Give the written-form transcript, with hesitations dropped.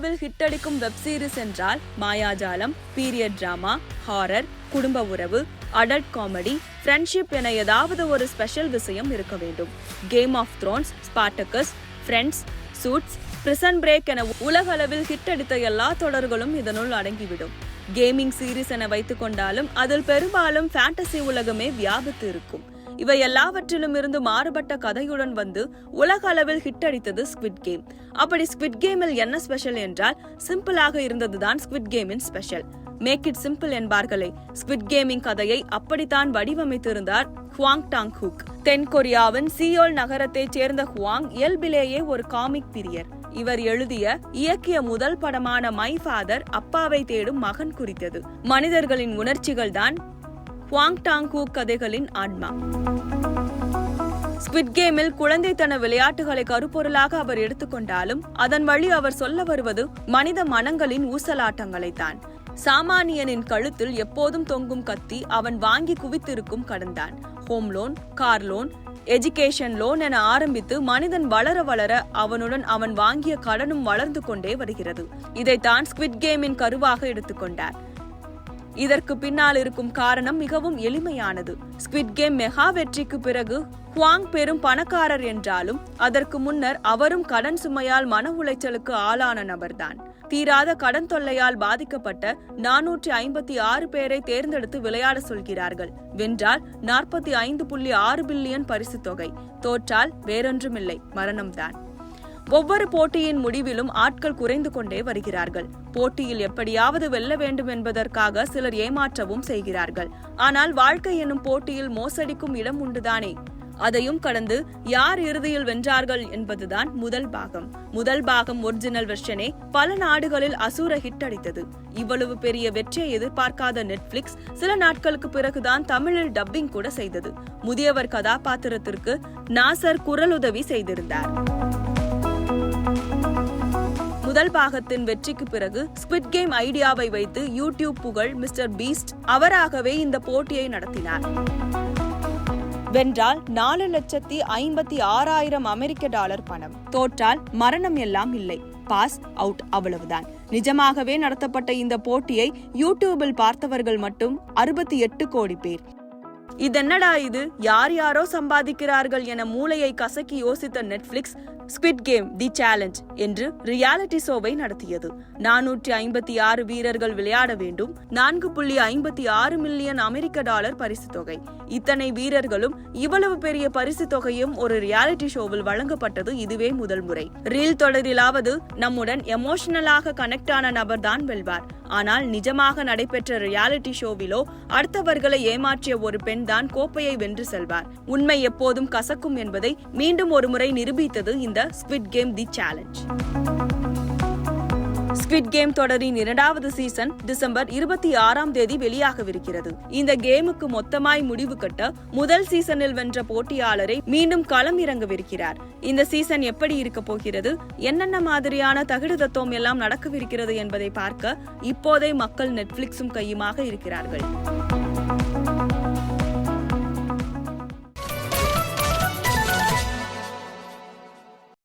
அளவில் ஹிட் அடிக்கும் web series என்றால் மாயாஜாலம், பீரியட் டிராமா, ஹாரர், குடும்ப உறவு, அடல்ட் காமெடி, ஃப்ரெண்ட்ஷிப் என ஏதாவது ஒரு ஸ்பெஷல் விஷயம் இருக்க வேண்டும். Game of Thrones, Spartacus, Friends, Suits, Prison Break என உலக அளவில் ஹிட் அடித்த எல்லா தொடர்களும் இதனுள் அடங்கிவிடும். கேமிங் சீரிஸ் என வைத்துக் கொண்டாலும் அதில் பெரும்பாலும் ஃபேண்டசி உலகமே வியாபித்து இருக்கும். இவை எல்லாவற்றிலும் இருந்து மாறுபட்ட கதையுடன் வந்து உலக அளவில் ஹிட் அடித்தது ஸ்குவிட் கேம். அப்படி ஸ்குவிட் கேமில் என்ன ஸ்பெஷல் என்றால் சிம்பிளாக இருந்ததுதான் ஸ்குவிட் கேமின் ஸ்பெஷல். மேக் இட் சிம்பிள் என்பார்களே, ஸ்குவிட் கேமிங் கதையை அப்படித்தான் வடிவமைத்திருந்தார் ஹுவாங் டாங் ஹுக். தென் கொரியாவின் சியோல் நகரத்தைச் சேர்ந்த ஹுவாங் இயல்பிலேயே ஒரு காமிக் பிரியர். இவர் எழுதிய இயக்கிய முதல் படமான மை ஃபாதர் அப்பாவை தேடும் மகன் குறித்தது. மனிதர்களின் உணர்ச்சிகள் தான் ஹுவாங் டாங் ஹூக் கதைகளின் ஆன்மா. ஸ்குவிட் கேமில் குழந்தைத்தன விளையாட்டுகளை கருப்பொருளாக அவர் எடுத்துக்கொண்டாலும் அதன் வழி அவர் சொல்ல வருவது மனித மனங்களின் ஊசலாட்டங்களைத்தான். சாமானியனின் கழுத்தில் எப்போதும் தொங்கும் கத்தி அவன் வாங்கி குவித்திருக்கும் கடன்தான். Home loan, car loan, education loan என ஆரம்பித்து மனிதன் வளர வளர அவனுடன் அவன் வாங்கிய கடனும் வளர்ந்து கொண்டே வருகிறது. இதைத்தான் ஸ்குவிட் கேமின் கருவாக எடுத்துக்கொண்டார். இதற்கு பின்னால் இருக்கும் காரணம் மிகவும் எளிமையானது. ஸ்குவிட் கேம் மெகா வெற்றிக்கு பிறகு ஹுவாங் பெரும் பணக்காரர் என்றாலும் அதற்கு முன்னர் அவரும் கடன் சுமையால் மன உளைச்சலுக்கு ஆளான நபர்தான். தீராத கடன் தொல்லையால் பாதிக்கப்பட்ட 456 பேரை தேர்ந்தெடுத்து விளையாட சொல்கிறார்கள். வென்றால் 45.6 பில்லியன் பரிசு தொகை, தோற்றால் வேறொன்றுமில்லை, மரணம்தான். ஒவ்வொரு போட்டியின் முடிவிலும் ஆட்கள் குறைந்து கொண்டே வருகிறார்கள். போட்டியில் எப்படியாவது வெல்ல வேண்டும் என்பதற்காக சிலர் ஏமாற்றவும் செய்கிறார்கள். ஆனால் வாழ்க்கை என்னும் போட்டியில் மோசடிக்கும் இடம் உண்டுதானே. அதையும் கடந்து யார் இறுதியில் வென்றார்கள் என்பதுதான் முதல் பாகம். முதல் பாகம் ஒரிஜினல் வெர்ஷனே பல நாடுகளில் அசூர ஹிட் அடித்தது. இவ்வளவு பெரிய வெற்றியை எதிர்பார்க்காத நெட்ஃபிளிக்ஸ் சில நாட்களுக்கு பிறகுதான் தமிழில் டப்பிங் கூட செய்தது. முதியவர் கதாபாத்திரத்திற்கு நாசர் குரலுதவி செய்திருந்தார். முதல் பாகத்தின் வெற்றிக்கு பிறகு ஸ்குவிட் கேம் ஐடியாவை வைத்து யூடியூப் புகழ் மிஸ்டர் பீஸ்ட் அவராகவே இந்த போட்டியை நடத்தினார். வென்றால் 4,56,000 அமெரிக்க டாலர் பணம், தோற்றால் மரணம் எல்லாம் இல்லை, பாஸ் அவுட், அவ்வளவுதான். நிஜமாகவே நடத்தப்பட்ட இந்த போட்டியை யூடியூபில் பார்த்தவர்கள் மட்டும் 68 கோடி பேர். இதென்னடா இது, யார் யாரோ சம்பாதிக்கிறார்கள் என மூளையை கசக்கி யோசித்த நெட்ஃபிளிக்ஸ் ஸ்குவிட் கேம் தி சேலஞ்ச் என்று ரியாலிட்டி ஷோவை நடத்தியது. 456 வீரர்கள் விளையாட வேண்டும். 4.56 மில்லியன் அமெரிக்க டாலர் பரிசு தொகை. இத்தனை வீரர்களும் இவ்வளவு பெரிய பரிசு தொகையும் ஒரு ரியாலிட்டி ஷோவில் வழங்கப்பட்டது இதுவே முதல் முறை. ரீல் தொடரிலாவது நம்முடன் எமோஷனலாக கனெக்ட் ஆன நபர் தான் வெல்வார். ஆனால் நிஜமாக நடைபெற்ற ரியாலிட்டி ஷோவிலோ அடுத்தவர்களை ஏமாற்றிய ஒரு பெண் தான் கோப்பையை வென்று செல்வார். உண்மை எப்போதும் கசக்கும் என்பதை மீண்டும் ஒரு முறை நிரூபித்தது இந்த ஸ்குவிட் கேம் தி சேலஞ்ச். ஸ்குவிட் கேம் தொடரின் 2வது சீசன் டிசம்பர் 26ஆம் தேதி வெளியாகவிருக்கிறது. இந்த கேமுக்கு மொத்தமாய் முடிவு கட்ட முதல் சீசனில் வென்ற போட்டியாளரை மீண்டும் களம் இறங்கவிருக்கிறார். இந்த சீசன் எப்படி இருக்க போகிறது, என்னென்ன மாதிரியான தகுடு தத்துவம் எல்லாம் நடக்கவிருக்கிறது என்பதை பார்க்க இப்போதே மக்கள் நெட்ஃபிளிக்ஸும் கையுமாக இருக்கிறார்கள்.